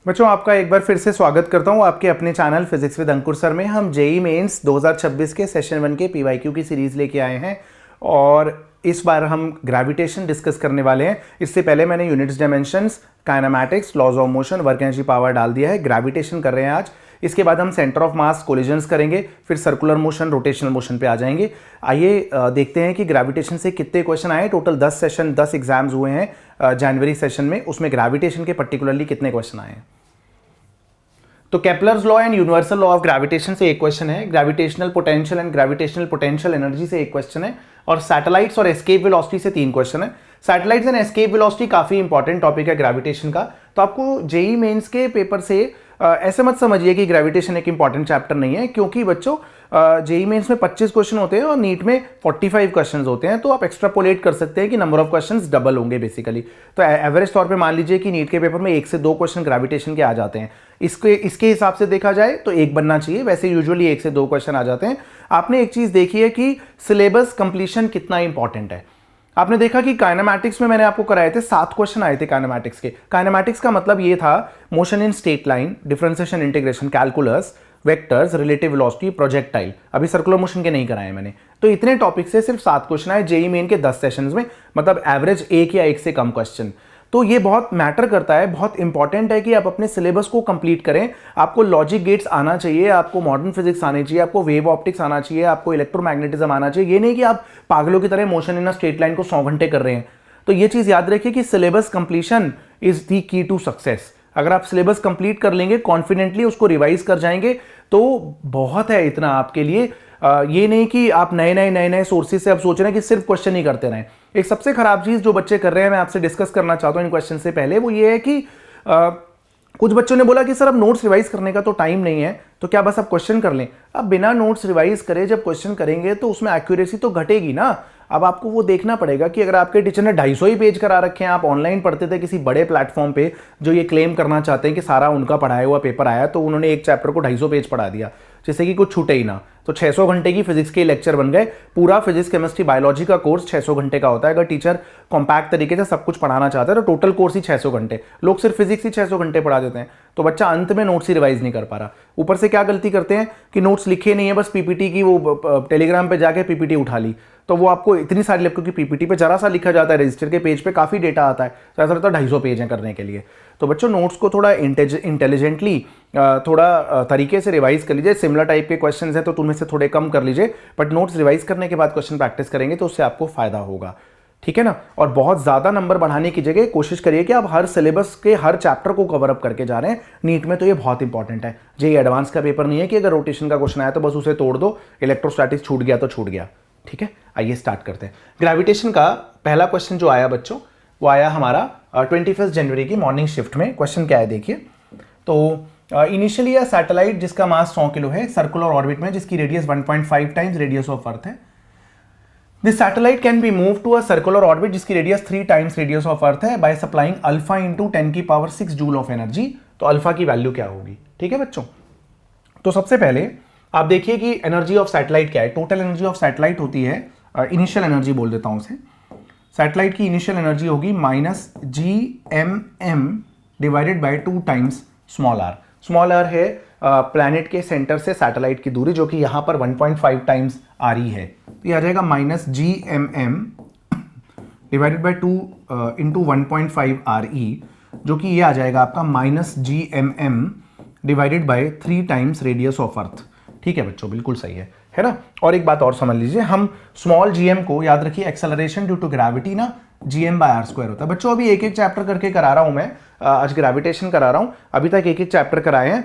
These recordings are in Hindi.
बच्चों, आपका एक बार फिर से स्वागत करता हूं आपके अपने channel physics with Ankur sir में। हम जेई मेंस 2026 के सेशन 1 के पीवाईक्यू की सीरीज लेके आए हैं और इस बार हम ग्रेविटेशन डिस्कस करने वाले हैं। इससे पहले मैंने units, dimensions, kinematics, laws of motion, work energy, power डाल दिया है। ग्रेविटेशन कर रहे हैं आज। इसके बाद हम सेंटर ऑफ मास, कोलिजन्स करेंगे, फिर सर्कुलर मोशन, रोटेशनल मोशन पे आ जाएंगे। आइए देखते हैं कि ग्रेविटेशन से कितने क्वेश्चन आए। टोटल 10 सेशन, 10 एग्जाम्स हुए हैं जनवरी सेशन में, उसमें ग्रेविटेशन के पर्टिकुलरली कितने क्वेश्चन आए हैं। तो Kepler's law and universal law of gravitation से एक क्वेश्चन है, gravitational potential and gravitational potential energy से एक क्वेश्चन है, और सैटेलाइट्स और एस्केप वेलोसिटी से 3 क्वेश्चन है। सैटेलाइट्स एंड एस्केप वेलोसिटी काफी इंपॉर्टेंट टॉपिक है ग्रेविटेशन का। तो आपको जेई मेंस के पेपर से ऐसे मत समझिए कि ग्रेविटेशन एक इंपॉर्टेंट चैप्टर नहीं है, क्योंकि बच्चों जेई मेंस में 25 क्वेश्चन होते हैं और नीट में 45 क्वेश्चन होते हैं। तो आप एक्स्ट्रापोलेट कर सकते हैं कि नंबर ऑफ क्वेश्चंस डबल होंगे बेसिकली। तो एवरेज तौर पे मान लीजिए कि नीट के पेपर में 1 से 2 क्वेश्चन ग्रेविटेशन के आ जाते हैं। इसके हिसाब से देखा जाए तो 1 बनना चाहिए, वैसे यूजुअली 1 से 2 क्वेश्चन आ जाते हैं। आपने एक चीज देखी है कि सिलेबस कंप्लीशन कितना इंपॉर्टेंट है। आपने देखा कि काइनेमैटिक्स में मैंने आपको कराए थे 7 क्वेश्चन आए थे काइनेमैटिक्स के। काइनेमैटिक्स का मतलब ये था motion in straight line, differentiation, integration, calculus, vectors, relative velocity, projectile. अभी सर्कुलर मोशन के नहीं कराए मैंने। तो इतने टॉपिक से सिर्फ 7 क्वेश्चन आए जेई मेन के 10 सेशंस में, मतलब एवरेज 1 या 1 से कम क्वेश्चन। तो ये बहुत मैटर करता है, बहुत इंपॉर्टेंट है कि आप अपने सिलेबस को कंप्लीट करें। आपको लॉजिक गेट्स आना चाहिए, आपको मॉडर्न फिजिक्स आनी चाहिए, आपको वेव ऑप्टिक्स आना चाहिए, आपको इलेक्ट्रोमैग्नेटिज्म आना चाहिए। ये नहीं कि आप पागलों की तरह motion in a straight line को 100 घंटे कर रहे हैं। तो ये चीज याद रखिए कि syllabus completion is the key to success. अगर आप सिलेबस कंप्लीट कर लेंगे, कॉन्फिडेंटली उसको रिवाइज कर जाएंगे, तो बहुत है इतना आपके लिए। ये नहीं कि आप नए सोर्सेज से आप सोच रहे हैं कि सिर्फ क्वेश्चन ही करते रहें। एक सबसे खराब चीज जो बच्चे कर रहे हैं, मैं आपसे डिस्कस करना चाहता हूं इन क्वेश्चन से पहले, वो ये है कि कुछ बच्चों ने बोला कि सर अब नोट्स रिवाइज करने का तो टाइम नहीं है, तो क्या बस आप क्वेश्चन कर लें। अब बिना नोट्स रिवाइज करे जब क्वेश्चन करेंगे तो उसमें एक्यूरेसी तो घटेगी ना। अब आपको वो देखना पड़ेगा कि अगर आपके टीचर ने 250 ही पेज करा रखे हैं, आप ऑनलाइन पढ़ते थे किसी बड़े प्लेटफॉर्म पे जो ये क्लेम करना चाहते हैं कि सारा उनका पढ़ाया हुआ पेपर आया, तो उन्होंने एक चैप्टर को 250 पेज पढ़ा दिया जिससे कि कुछ छूटे ही ना, तो 600 घंटे की फिजिक्स के लेक्चर बन गए। पूरा फिजिक्स, केमिस्ट्री, बायोलॉजी का कोर्स 600 घंटे का होता है। अगर टीचर कॉम्पैक्ट तरीके से सब कुछ पढ़ाना चाहता है तो टोटल कोर्स ही 600 घंटे। लोग सिर्फ फिजिक्स ही 600 घंटे पढ़ा देते हैं, तो बच्चा अंत में नोट्स ही रिवाइज नहीं कर पा रहा। ऊपर से क्या गलती करते हैं कि नोट्स लिखे नहीं है, बस पीपीटी की वो टेलीग्राम पे जाके पीपीटी उठा ली, तो वो आपको इतनी सारी लिखो कि पीपीटी पे जरा सा लिखा जाता है, रजिस्टर के पेज पे काफी डेटा आता है, तो ऐसा लगता है 250 पेज हैं करने के लिए। तो बच्चों, नोट्स को थोड़ा इंटेलिजेंटली, थोड़ा तरीके से रिवाइज कर लीजिए। सिमिलर टाइप के क्वेश्चंस हैं तो तुम से थोड़े कम कर लीजिए, बट नोट्स रिवाइज करने के बाद क्वेश्चन प्रैक्टिस करेंगे तो उससे आपको फायदा होगा, ठीक है ना। और बहुत ज्यादा नंबर बढ़ाने की जगह कोशिश करिए कि आप हर सिलेबस के हर चैप्टर को कवर अप करके जा रहे हैं। नीट में तो ये बहुत इंपॉर्टेंट है। जेईई एडवांस का पेपर नहीं है कि अगर रोटेशन का क्वेश्चन आया तो बस उसे तोड़ दो, इलेक्ट्रोस्टैटिक्स छूट गया तो छूट गया, ठीक है। आइए स्टार्ट करते हैं। ग्रेविटेशन का पहला क्वेश्चन जो आया बच्चों, वो आया हमारा 21 जनवरी की मॉर्निंग शिफ्ट में। क्वेश्चन क्या है देखिए। तो इनिशियली अ सैटेलाइट जिसका मास 100 किलो है, सर्कुलर ऑर्बिट में, जिसकी radius 1.5 times radius of earth है। This satellite can be move to a circular orbit जिसकी radius 3 times radius of earth है by supplying alpha into 10⁶ joule of energy. तो अल्फा की वैल्यू क्या होगी, ठीक है बच्चों। तो सबसे पहले आप देखिए कि एनर्जी ऑफ सैटेलाइट क्या है। टोटल एनर्जी ऑफ सैटेलाइट होती है, इनिशियल एनर्जी बोल देता हूं उसे। सैटेलाइट की इनिशियल एनर्जी होगी -GMM divided by 2 times small r. Small r है प्लैनेट के सेंटर से सैटेलाइट की दूरी, जो कि यहां पर 1.5 टाइम्स RE है। तो यह आ जाएगा -GMM divided by 2 into 1.5 RE, जो कि ये आ जाएगा आपका -GMM divided bye 3 times radius of earth. ठीक है बच्चों, बिल्कुल सही है ना। और एक बात और समझ लीजिए, हम स्मॉल gm को याद रखिए, एक्सेलरेशन ड्यू टू ग्रेविटी ना gm/r² होता है। बच्चों अभी एक एक चैप्टर करके करा रहा हूं मैं, आज ग्रेविटेशन करा रहा हूं। अभी तक एक एक चैप्टर कराए हैं।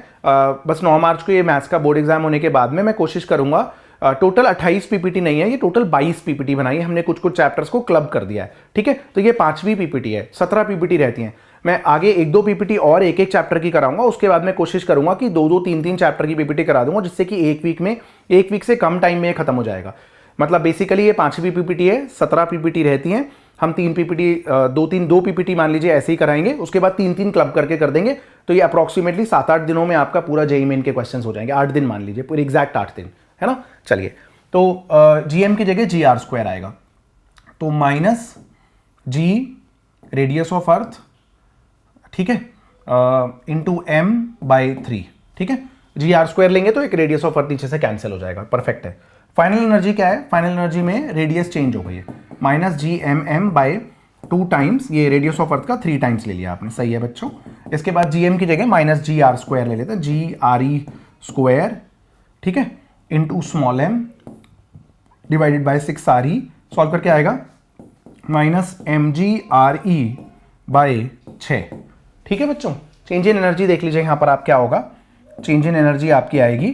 बस 9 मार्च को ये मैथ्स का बोर्ड एग्जाम होने के बाद में मैं कोशिश करूंगा। टोटल 28 पीपीटी नहीं है, ये टोटल 22 पीपीटी बनाई है हमने, कुछ कुछ चैप्टर्स को क्लब कर दिया है, ठीक है। तो ये 5वीं पीपीटी है, 17 पीपीटी रहती हैं। मैं आगे 1-2 पीपीटी और एक एक चैप्टर की कराऊंगा, उसके बाद मैं कोशिश करूंगा कि 2-2, 3-3 चैप्टर की पीपीटी करा दूंगा, जिससे कि एक वीक से कम टाइम में खत्म हो जाएगा। मतलब बेसिकली ये 5वीं पीपीटी है, 17 पीपीटी रहती हैं। हम 3 पीपीटी, 2 पीपीटी मान लीजिए ऐसे ही कराएंगे, उसके बाद 3-3 क्लब करके कर देंगे। तो ये अप्रॉक्सीमेटली 7-8 दिनों में आपका पूरा जेईई मेन के क्वेश्चंस हो जाएंगे। 8 दिन मान लीजिए, पूरे एग्जैक्ट 8 दिन, है ना। चलिए, तो GM की जगह GR² आएगा, तो -G रेडियस ऑफ अर्थ, ठीक है, इंटू एम बाई 3, ठीक है। जी आर स्क्वायर लेंगे तो एक रेडियस ऑफ अर्थ नीचे से कैंसिल हो जाएगा, परफेक्ट है। फाइनल एनर्जी क्या है, फाइनल एनर्जी में रेडियस चेंज हो गई है, minus G M M by 2 times ये रेडियस ऑफ अर्थ का 3 टाइम्स ले लिया आपने, सही है बच्चों। इसके बाद जी एम की जगह माइनस जी आर स्क्वायर ले लेते हैं, जी आर ई स्क्वायर, ठीक है, into small m divided by 6 R E, solve करके आएगा minus M G R E by 6, ठीक है बच्चों। चेंज इन एनर्जी देख लीजिए यहाँ पर आप क्या होगा, चेंज इन एनर्जी आपकी आएगी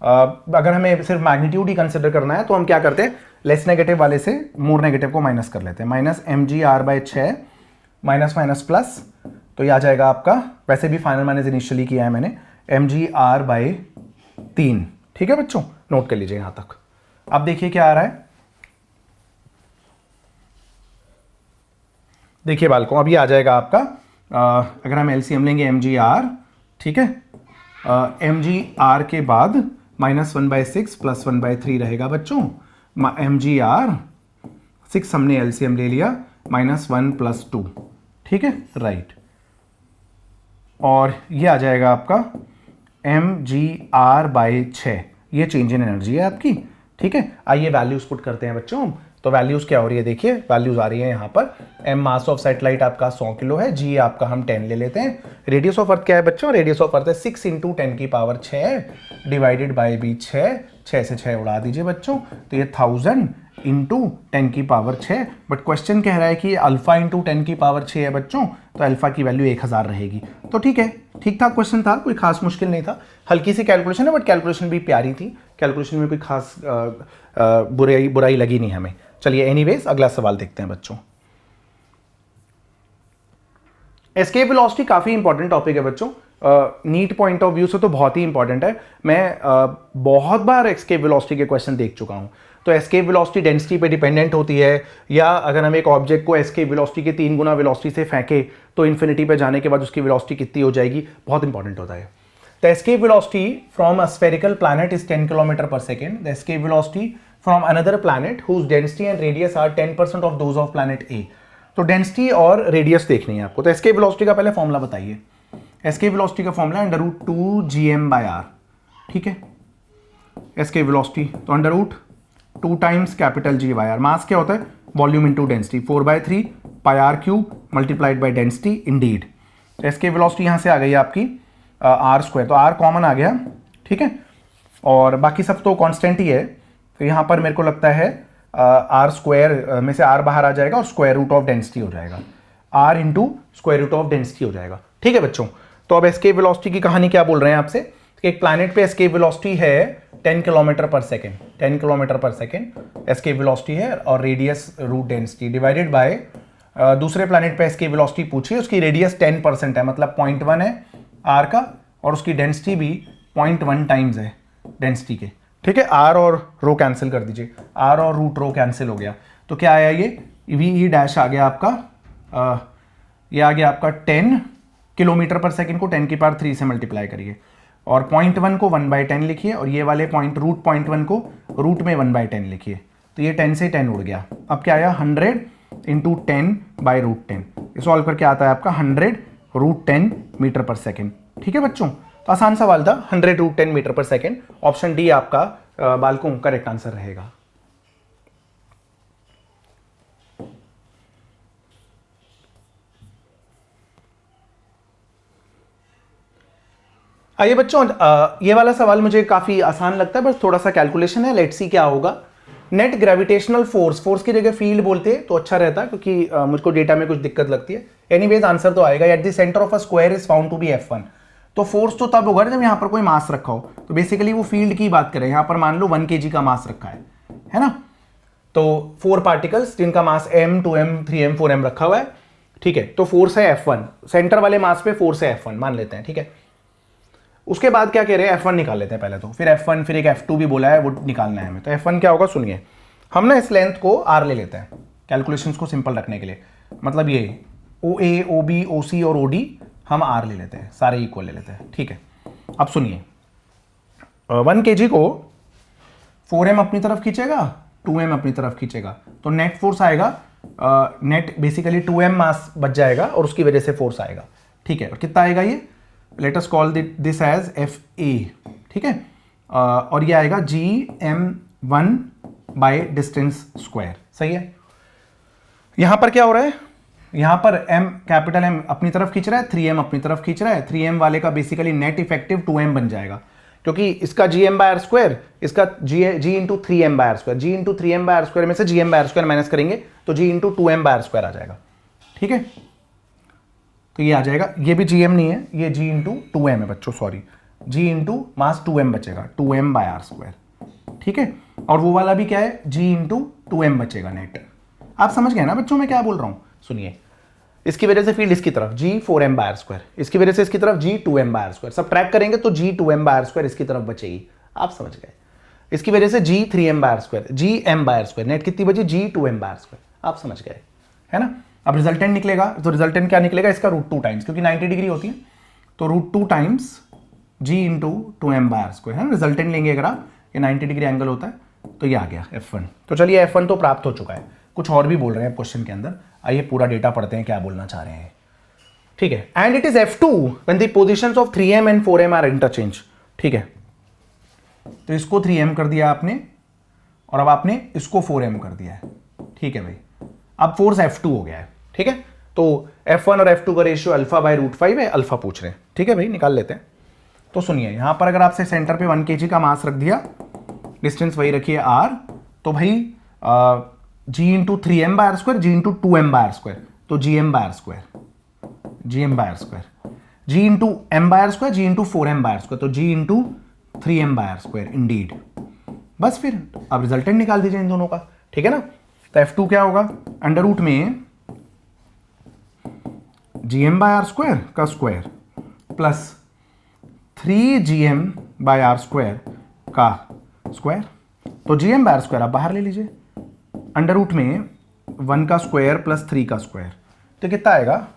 अगर हमें सिर्फ मैग्नीट्यूड ही कंसिडर करना है तो हम क्या करते हैं, लेस नेगेटिव वाले से मोर नेगेटिव को माइनस कर लेते हैं, minus M G R by 6 minus minus plus, तो ये आ जाएगा आपका, वैसे भी फाइनल माइनस इनिशियली किया है मैंने, एम जी आर बाई 3, ठीक है बच्चों, नोट कर लीजिए यहां तक। अब देखिए क्या आ रहा है, देखिए बालकों, अब ये आ जाएगा आपका अगर हम एलसीएम लेंगे एम जी आर, ठीक है, एम जी आर के बाद माइनस 1/6 प्लस 1/3 रहेगा बच्चों, एम जी आर 6 हमने एलसीएम ले लिया, माइनस 1 प्लस 2, ठीक है, राइट। और ये आ जाएगा आपका एम जी आर बाई 6, ये चेंज इन एनर्जी है आपकी, ठीक है। आइए वैल्यूज पुट करते हैं बच्चों, तो वैल्यूज क्या हो रही है, देखिए वैल्यूज आ रही है यहाँ पर, एम मास ऑफ सैटेलाइट आपका 100 किलो है, जी आपका हम 10 ले लेते हैं, रेडियस ऑफ अर्थ क्या है बच्चों, रेडियस ऑफ अर्थ है 6 इंटू 10 की पावर 6 डिवाइडेड बाई भी 6 से 6 उड़ा दीजिए बच्चों, तो ये 1000 इंटू 10 की पावर 6, बट क्वेश्चन कह रहा है कि अल्फा इंटू 10 की पावर 6 है बच्चों, तो अल्फा की वैल्यू 1000 रहेगी, तो ठीक है, ठीक ठाक क्वेश्चन था, कोई खास मुश्किल नहीं था, हल्की सी कैलकुलेशन है बट कैलकुलेशन भी प्यारी थी, कैलकुलेशन में कोई खास बुराई लगी नहीं हमें। चलिए एनीवेज अगला सवाल देखते हैं बच्चों। एस्केप वेलोसिटी काफी इंपॉर्टेंट टॉपिक है बच्चों, नीट पॉइंट ऑफ व्यू से तो बहुत ही इंपॉर्टेंट है, मैं बहुत बार एस्केप वेलोसिटी के क्वेश्चन देख चुका हूं। तो एस्केप वेलोसिटी डेंसिटी पे डिपेंडेंट होती है, या अगर हम एक ऑब्जेक्ट को एस्केप वेलोसिटी के 3 गुना वेलोसिटी से फेंके तो इन्फिनिटी पे जाने के बाद उसकी वेलोसिटी कितनी हो जाएगी, बहुत इंपॉर्टेंट होता है। The escape velocity from a spherical planet is 10 kilometre पर second, the escape velocity from another planet whose density and radius are 10% of those of planet A. तो डेंसिटी और रेडियस देखनी है आपको, तो एस्केप वेलोसिटी का पहले फॉर्मूला बताइए। एस्केप वेलोसिटी का फॉर्मूला √2 GM बाय आर, ठीक है, एस्केप वेलोसिटी, तो √2 times capital G by R, mass क्या होता है, volume into density, 4/3 pi R cube multiplied by density, indeed. Escape velocity यहाँ से आ गई आपकी आर स्क्वायर, तो आर कॉमन आ गया, ठीक है, और बाकी सब तो कांस्टेंट ही है, तो यहाँ पर मेरे को लगता है आर स्क्वायर में से आर बाहर आ जाएगा और स्क्वायर रूट ऑफ डेंसिटी हो जाएगा, R into square root of density हो जाएगा, ठीक है बच्चों। तो अब एस्केप वेलोसिटी की कहानी क्या बोल रहे हैं आपसे, एक प्लैनेट पे एस्केप वेलोसिटी है 10 किलोमीटर पर सेकेंड, 10 किलोमीटर पर सेकेंड एस्केप वेलोसिटी है, और radius root density divided by दूसरे प्लैनेट पे एस्केप वेलोसिटी पूछी है, उसकी रेडियस 10% है, मतलब 0.1 है आर का, और उसकी डेंसिटी भी 0.1 टाइम्स है डेंसिटी के, ठीक है। आर और रो कैंसिल कर दीजिए, आर और रूट रो कैंसिल हो गया, तो क्या आया, ये वी ई डैश आ गया आपका, ये आ गया आपका 10 किलोमीटर पर सेकेंड को 10 की पावर 3 से मल्टीप्लाई करिए, और 0.1 को 1/10 लिखिए, और ये वाले √0.1 को रूट में 1/10 लिखिए, तो ये 10 से 10 उड़ गया। अब क्या आया, 100 इंटू 10 बाई √10, ये सॉल्व करके आता है आपका 100√10 मीटर पर सेकेंड, ठीक है बच्चों। तो आसान सवाल था, 100√10 मीटर पर सेकेंड, ऑप्शन डी आपका बालकों करेक्ट आंसर रहेगा। आइए बच्चों, ये वाला सवाल मुझे काफी आसान लगता है, बस थोड़ा सा कैलकुलेशन है, लेट्स सी क्या होगा। नेट ग्रेविटेशनल फोर्स, फोर्स की जगह फील्ड बोलते हैं तो अच्छा रहता है, क्योंकि मुझको डेटा में कुछ दिक्कत लगती है। एनीवेज आंसर तो आएगा, at the centre of a square is found to be F1। तो फोर्स तो तब होगा जब यहाँ पर कोई मास रखा हो, तो बेसिकली वो फील्ड की बात करें, यहाँ पर मान लो 1 kg का मास रखा है ना, तो 4 पार्टिकल्स जिनका मास m 2m 3m 4m रखा हुआ है, ठीक है, तो फोर्स है F1, सेंटर वाले मास पे फोर्स है F1 मान लेते हैं, ठीक है। उसके बाद क्या कह रहे हैं, F1 निकाल लेते हैं पहले, तो फिर F1 फिर एक F2 भी बोला है, वो निकालना है हमें। तो F1 क्या होगा सुनिए, हम ना इस लेंथ को R ले लेते हैं कैलकुलेशंस को सिंपल रखने के लिए, मतलब ये OA OB OC और OD हम R ले लेते हैं, सारे इक्वल ले लेते हैं, ठीक है। अब सुनिए, 1 kg को 4m अपनी तरफ खींचेगा, 2m अपनी तरफ खींचेगा, तो नेट फोर्स आएगा नेट बेसिकली 2m मास बच जाएगा और उसकी वजह से फोर्स आएगा, ठीक है। और कितना आएगा ये, let us call this as FA, ठीक है। और ये आएगा GM1 बाय डिस्टेंस स्क्वायर, सही है। यहां पर क्या हो रहा है, यहां पर कैपिटल M अपनी तरफ खींच रहा है, 3m अपनी तरफ खींच रहा है। 3m वाले का बेसिकली नेट इफेक्टिव 2m बन जाएगा, क्योंकि इसका GM/r², इसका G into 3m/r², G into 3m/r² में से GM/r² माइनस करेंगे तो G इंटू 2m/r² आ जाएगा, ठीक है। तो ये आ जाएगा, ये भी GM नहीं है, ये G इंटू 2m है बच्चों, sorry, G into mass 2m बचेगा, 2m/r², ठीक है। और वो वाला भी क्या है, G इंटू 2m बचेगा नेट। आप समझ गए ना बच्चों मैं क्या बोल रहा हूं। सुनिए, इसकी वजह से फील्ड इसकी तरफ G 4m/r², इसकी वजह से इसकी तरफ G 2m/r², सब ट्रैक करेंगे तो G 2m/r² इसकी तरफ बचेगी, आप समझ गए। इसकी वजह से G 3m/r², G m/r², net कितनी बची, G 2m/r², आप समझ गए, है ना। अब रिजल्टेंट निकलेगा, तो रिजल्टेंट क्या निकलेगा, इसका √2 टाइम्स, क्योंकि 90 डिग्री होती है तो √2 टाइम्स G इंटू 2m/r², है ना। रिजल्टेंट लेंगे अगर आप, ये 90 डिग्री एंगल होता है, तो ये आ गया F1। तो चलिए F1 तो प्राप्त हो चुका है, कुछ और भी बोल रहे हैं क्वेश्चन के अंदर, आइए पूरा डेटा पढ़ते हैं क्या बोलना चाह रहे हैं, ठीक है। And it is F2 when the positions of 3m and 4m are interchange, ठीक है। तो इसको 3m कर दिया आपने और अब आपने इसको 4m कर दिया है, ठीक है भाई। अब फोर्स F2 हो गया है, ठीक है। तो F1 और F2 का रेशियो α/√5 है, अल्फा पूछ रहे हैं, ठीक है भाई, निकाल लेते हैं। तो सुनिए, यहां पर अगर आपसे सेंटर पे 1 kg का मास रख दिया, डिस्टेंस वही रखिए r, तो भाई G into 3m/r², G into 2m/r², तो GM/r², GM/r², G into m/r², G into 4m/r², तो G इंटू 3m/r², इंडीड। बस फिर अब रिजल्टेंट निकाल दीजिए इन दोनों का, ठीक है ना। तो F2 क्या होगा, अंडर रूट में GM/r² का स्क्वायर प्लस 3GM/r² का स्क्वायर, तो GM/r² आप बाहर ले लीजिए, अंडर रूट में 1 का स्क्वायर प्लस 3 का स्क्वायर, तो कितना आएगा,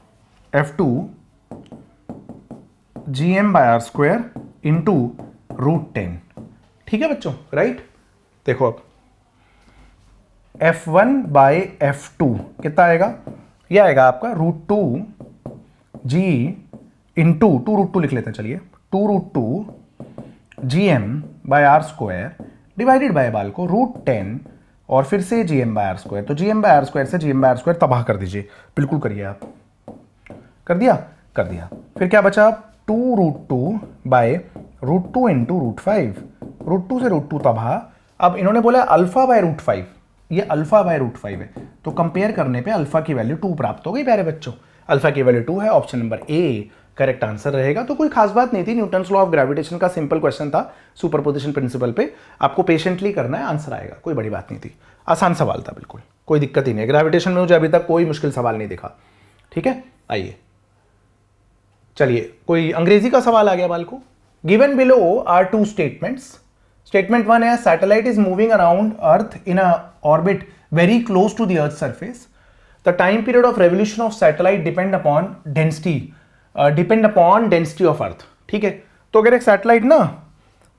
F2 GM/r² इंटू √10, ठीक है बच्चों, राइट। देखो अब F1/F2 कितना आएगा, यह आएगा आपका √2 G इंटू 2√2 लिख लेते हैं, चलिए 2√2 GM/r² डिवाइडेड बाय बाल को √10 और फिर से GM/r², तो GM/r² से GM/r² तबाह कर दीजिए, बिल्कुल करिए आप, कर दिया, कर दिया। फिर क्या बचा, 2√2/√2 इंटू √5, √2 से √2 तबाह। अब इन्होंने बोला α/√5, ये α/√5 है, तो कंपेयर करने पे अल्फा की वैल्यू 2 प्राप्त हो गई प्यारे बच्चों, अल्फा की वैल्यू 2 है, option number A correct answer रहेगा। तो कोई खास बात नहीं थी, न्यूटन्स लॉ ऑफ ग्रेविटेशन का सिंपल क्वेश्चन था, सुपरपोजिशन प्रिंसिपल पे, आपको पेशेंटली करना है, आंसर आएगा, कोई बड़ी बात नहीं थी, आसान सवाल था, बिल्कुल कोई दिक्कत ही नहीं है। ग्रेविटेशन में मुझे अभी तक कोई मुश्किल सवाल नहीं दिखा, ठीक है। आइए चलिए, कोई अंग्रेजी का सवाल आ गया बाल को। Given below are 2 statements. Statement 1 है, satellite is moving around earth in a orbit very close to the earth surface. The time period of revolution of satellite depend upon density of earth, ठीक है। तो अगर एक सैटेलाइट ना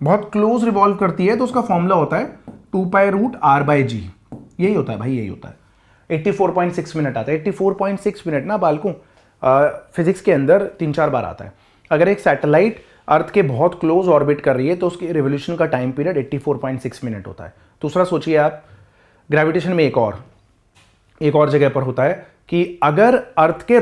बहुत क्लोज रिवॉल्व करती है तो उसका फॉर्मूला होता है 2π√r/g, यही होता है भाई, यही होता है। 84.6 मिनट आता है, 84.6 मिनट ना बालकों फिजिक्स के अंदर 3-4 बार आता है। अगर एक सैटेलाइट अर्थ के बहुत क्लोज ऑर्बिट कर रही है तो उसकी रिवोल्यूशन का टाइम पीरियड 84.6 मिनट होता है। दूसरा सोचिए आप, ग्रेविटेशन में एक और जगह पर होता है कि अगर अर्थ के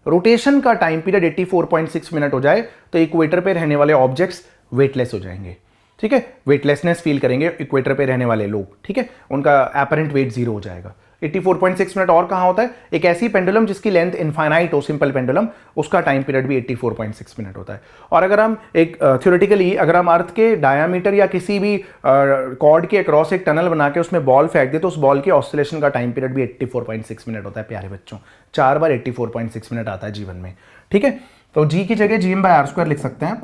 रोटेशन का टाइम पीरियड 84.6 मिनट हो जाए तो इक्वेटर पे रहने वाले ऑब्जेक्ट्स वेटलेस हो जाएंगे, ठीक है, वेटलेसनेस फील करेंगे इक्वेटर पे रहने वाले लोग, ठीक है, उनका एपरेंट वेट 0 हो जाएगा। 84.6 मिनट और कहां होता है, एक ऐसी पेंडुलम जिसकी लेंथ इनफाइनाइट हो, सिंपल पेंडुलम, उसका टाइम पीरियड भी 84.6 मिनट होता है। और अगर हम एक थ्योरेटिकली अगर हम अर्थ के डायामीटर या किसी भी कॉर्ड के अक्रॉस एक टनल बना के उसमें बॉल फेंक दे तो उस बॉल के ऑसिलेशन का टाइम पीरियड भी 84.6 मिनट होता है प्यारे बच्चों। 4 बार 84.6 मिनट आता है जीवन में, ठीक है। तो जी की जगह GM/r² लिख सकते हैं,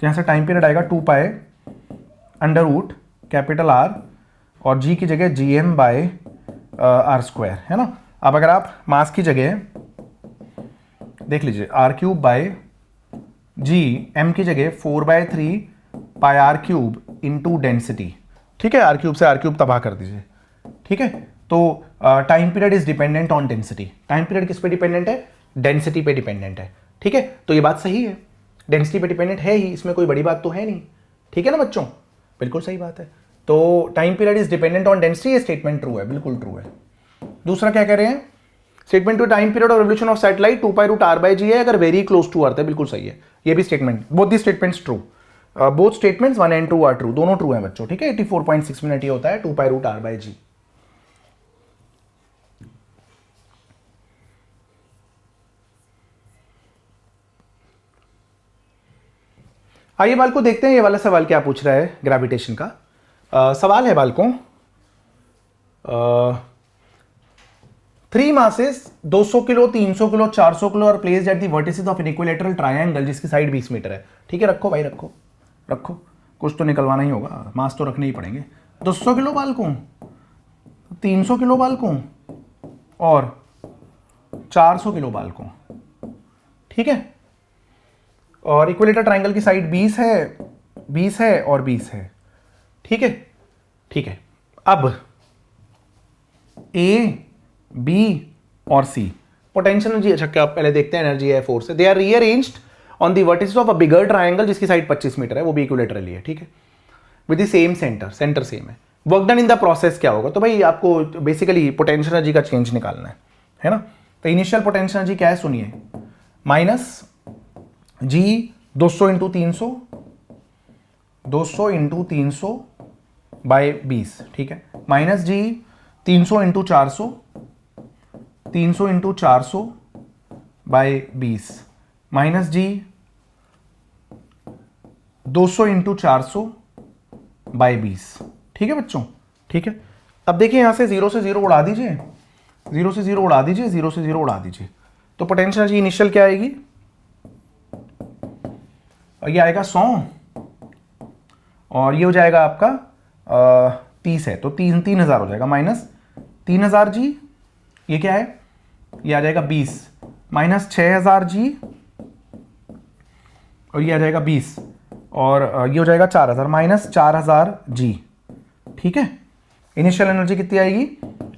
यहां से टाइम पीरियड आएगा 2π√R और जी की जगह GM/r², है ना। अब अगर आप मास की जगह देख लीजिए r³ g, m की जगह 4/3πr³ इंटू डेंसिटी, ठीक है, r³ से r³ तबाह कर दीजिए, ठीक है। तो time period is dependent on density. Time period किस पे डिपेंडेंट है? डेंसिटी पे डिपेंडेंट है। ठीक है, तो ये बात सही है, डेंसिटी पे डिपेंडेंट है ही, इसमें कोई बड़ी बात तो है नहीं। ठीक है ना बच्चों, बिल्कुल सही बात है। तो time period is dependent on density, ये स्टेटमेंट ट्रू है, बिल्कुल ट्रू है। दूसरा क्या कह रहे हैं? Statement two time period of revolution of satellite 2π√r/g है अगर वेरी क्लोज टू अर्थ है, बिल्कुल सही है। ये भी statement, both the statements true, both statements 1 and 2 are true, दोनों ट्रू हैं बच्चों। ठीक है, 84.6 मिनट ये होता है 2π√r/g। आइए बालकों देखते हैं ये वाला सवाल क्या पूछ रहा है ग्रेविटेशन का। सवाल है बालकों, 3 masses 200 किलो, 300 किलो, 400 किलो और placed at the vertices of an equilateral triangle जिसकी साइड 20 मीटर है। ठीक है, रखो भाई रखो रखो, कुछ तो निकलवाना ही होगा, मास तो रखने ही पड़ेंगे। 200 किलो बालकों, 300 किलो बालकों और 400 किलो बालकों। ठीक है, और इक्विलेटर ट्राइंगल की साइड 20 है, 20 है और 20 है। ठीक है, ठीक है। अब ए, बी और सी पोटेंशियल एनर्जी, अच्छा क्या पहले देखते हैं एनर्जी है फोर्स है। They are rearranged on the vertices of a bigger triangle जिसकी साइड 25 मीटर है, वो भी इक्विलेटरली है। ठीक है, with the same centre, centre same है। Work done in the process क्या होगा? तो भाई आपको बेसिकली पोटेंशियल एनर्जी का चेंज निकालना है ना। तो इनिशियल पोटेंशियल एनर्जी क्या है सुनिए, minus G 200 into 300, 200 into 300 bye 20। ठीक है, minus G 300 into 400, 300 into 400 bye 20, minus G 200 into 400 bye 20। ठीक है बच्चों, ठीक है। अब देखिए यहां से 0 से 0 उड़ा दीजिए, 0 से 0 उड़ा दीजिए, 0 से 0 उड़ा दीजिए, तो पोटेंशियल एनर्जी इनिशियल क्या आएगी? और ये आएगा 100 और ये हो जाएगा आपका 30 है तो 3000 हो जाएगा, माइनस 3000 जी, ये क्या है? ये आ जाएगा 20, माइनस 6000 जी और ये आ जाएगा 20 और ये हो जाएगा 4000, माइनस 4000 जी। ठीक है, इनिशियल एनर्जी कितनी आएगी?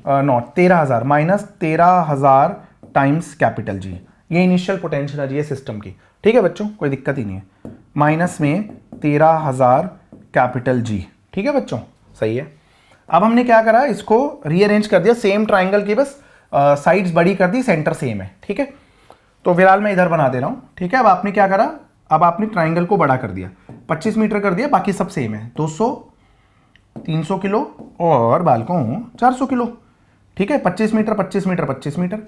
Not 13000, minus 13000 times capital G. ये इनिशियल पोटेंशियल एनर्जी है सिस्टम की। ठीक है बच्चों, कोई दिक्कत ही नहीं है। माइनस में 13000 कैपिटल जी। ठीक है बच्चों, सही है। अब हमने क्या करा, इसको रीअरेंज कर दिया, सेम ट्राइंगल की बस साइड्स बड़ी कर दी, सेंटर सेम है। ठीक है, तो फिलहाल मैं इधर बना दे रहा हूं। ठीक है, अब आपने क्या करा, अब आपने ट्राइंगल को बड़ा कर दिया, 25 मीटर कर दिया, बाकी सब सेम है, 200, 300 किलो और बालकों 400 किलो। ठीक है, 25 मीटर 25 मीटर 25 मीटर।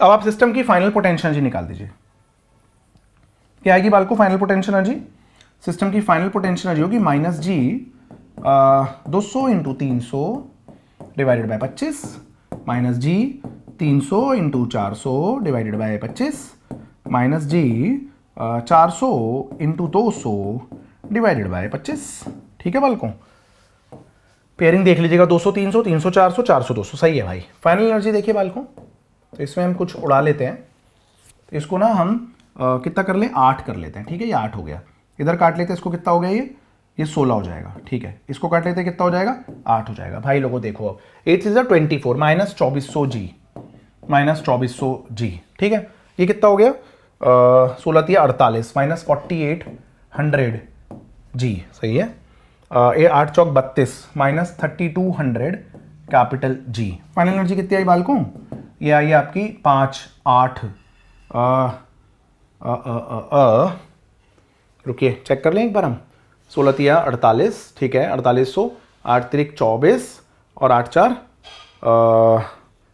अब आप सिस्टम की फाइनल पोटेंशियल एनर्जी निकाल दीजिए। क्या आएगी बालकों फाइनल पोटेंशियल एनर्जी? सिस्टम की फाइनल पोटेंशियल एनर्जी होगी minus G 200 into 300 divided by 25, minus G 300 into 400 divided by 25, minus G 400 into 200 divided by 25। ठीक है बालकों, पेयरिंग देख लीजिएगा, 200 300, 300 400, 400 200, सही है भाई। फाइनल एनर्जी देखिए बालकों, तो इसमें हम कुछ उड़ा लेते हैं, तो इसको ना हम कितना कर लें, 8 कर लेते हैं। ठीक है, ये 8 हो गया, इधर काट लेते हैं, इसको कितना हो गया, ये 16 हो जाएगा। ठीक है, इसको काट लेते हैं, कितना हो जाएगा, 8 हो जाएगा। भाई लोगों देखो, अब 8 इज 24, माइनस 2400 जी, माइनस 2400 जी। ठीक है, ये कितना हो गया, 16 3 48, माइनस 4800 जी, सही है। ये 8 चौक 32, minus 3200 capital G. Final energy कितनी आई बालकों? ये आई आपकी 5 8 रुकिए चेक कर लें एक बार हम, 16 3 48, ठीक है, 4800, 8 3 24 और 8 4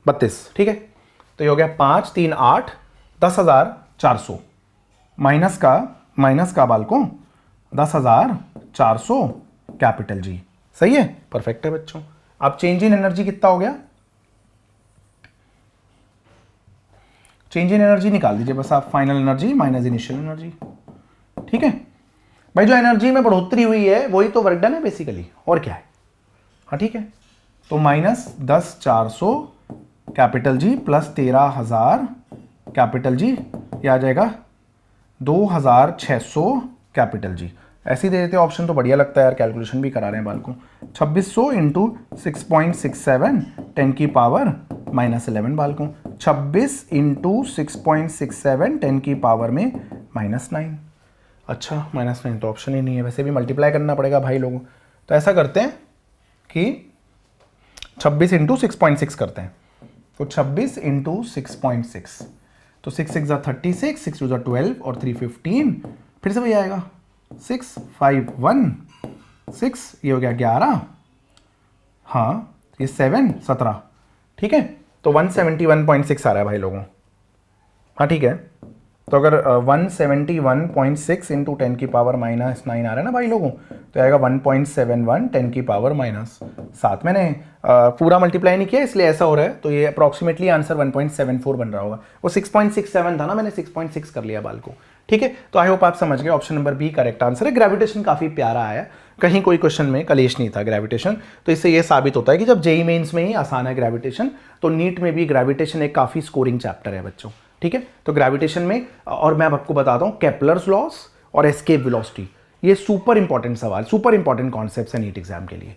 32। ठीक है, तो ये हो गया 5 3 8 10,400, माइनस का बालकों 10,400 कैपिटल जी। सही है, परफेक्ट है बच्चों। अब चेंज इन एनर्जी कितना हो गया, चेंज इन एनर्जी निकाल दीजिए बस आप, final energy minus initial energy. ठीक है भाई, जो एनर्जी में बढ़ोतरी हुई है वही तो वर्क डन है बेसिकली, और क्या है। हाँ ठीक है, तो minus 10,400 capital G plus 13,000 capital G, ये आ जाएगा 2,600 कैपिटल जी। ऐसे ही दे देते ऑप्शन तो बढ़िया लगता है यार, कैलकुलेशन भी करा रहे हैं बाल को। 2600 इंटू 6.67 10 की पावर -11 बाल को। 26 इंटू 6.67 10 की पावर में -9। अच्छा -9 तो ऑप्शन ही नहीं है, वैसे भी मल्टीप्लाई करना पड़ेगा भाई लोगों। तो ऐसा करते हैं कि 26 इंटू 6.6 करते हैं। तो 26 इंटू 6.6, तो 6 6 36, 6 2 12 और 3 15। फिर से वही आएगा 6 5 1 6, ये हो गया 11, हाँ ये 7 17, ठीक है। तो 171.6 आ रहा है भाई लोगों। हाँ ठीक है, तो अगर 171.6 इंटू 10 की पावर -9 आ रहा है ना भाई लोगों, तो आएगा 1.71 10 की पावर -7। मैंने पूरा मल्टीप्लाई नहीं किया इसलिए ऐसा हो रहा है, तो ये अप्रॉक्सीमेटली आंसर 1.74 बन रहा होगा। वो 6.67 था ना, मैंने 6.6 कर लिया बाल को, ठीक है। तो आई होप आप समझ गए, option number B correct answer है। ग्रेविटेशन काफ़ी प्यारा आया, कहीं कोई क्वेश्चन में कलेश नहीं था ग्रेविटेशन। तो इससे ये साबित होता है कि जब जेईई मेंस में ही आसान है ग्रेविटेशन, तो नीट में भी ग्रेविटेशन एक काफ़ी स्कोरिंग चैप्टर है बच्चों, ठीक है। तो ग्रेविटेशन में, और मैं आपको बताता हूं केपलर्स लॉस और एस्केप वेलोसिटी, ये सुपर इंपॉर्टेंट सवाल, सुपर इंपॉर्टेंट कॉन्सेप्ट्स है नीट एग्जाम के लिए,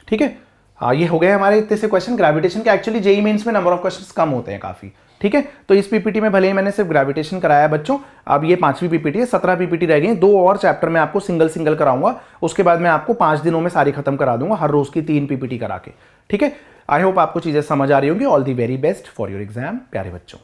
ठीक है। ये हो गए हमारे इतने से क्वेश्चन ग्रेविटेशन के। एक्चुअली जेईई मेंस में नंबर ऑफ क्वेश्चंस कम होते हैं काफी, ठीक है। तो इस पीपीटी में भले ही मैंने सिर्फ ग्रेविटेशन कराया बच्चों, अब ये 5वीं पीपीटी है, 17 पीपीटी रह गई। 2 और चैप्टर में आपको सिंगल सिंगल कराऊंगा, उसके बाद मैं आपको 5 दिनों में सारी खत्म करा दूंगा, हर रोज की 3 पीपीटी करा के, ठीक है। आई होप आपको चीजें समझ आ रही होंगी। All the very best for your exam प्यारे बच्चों।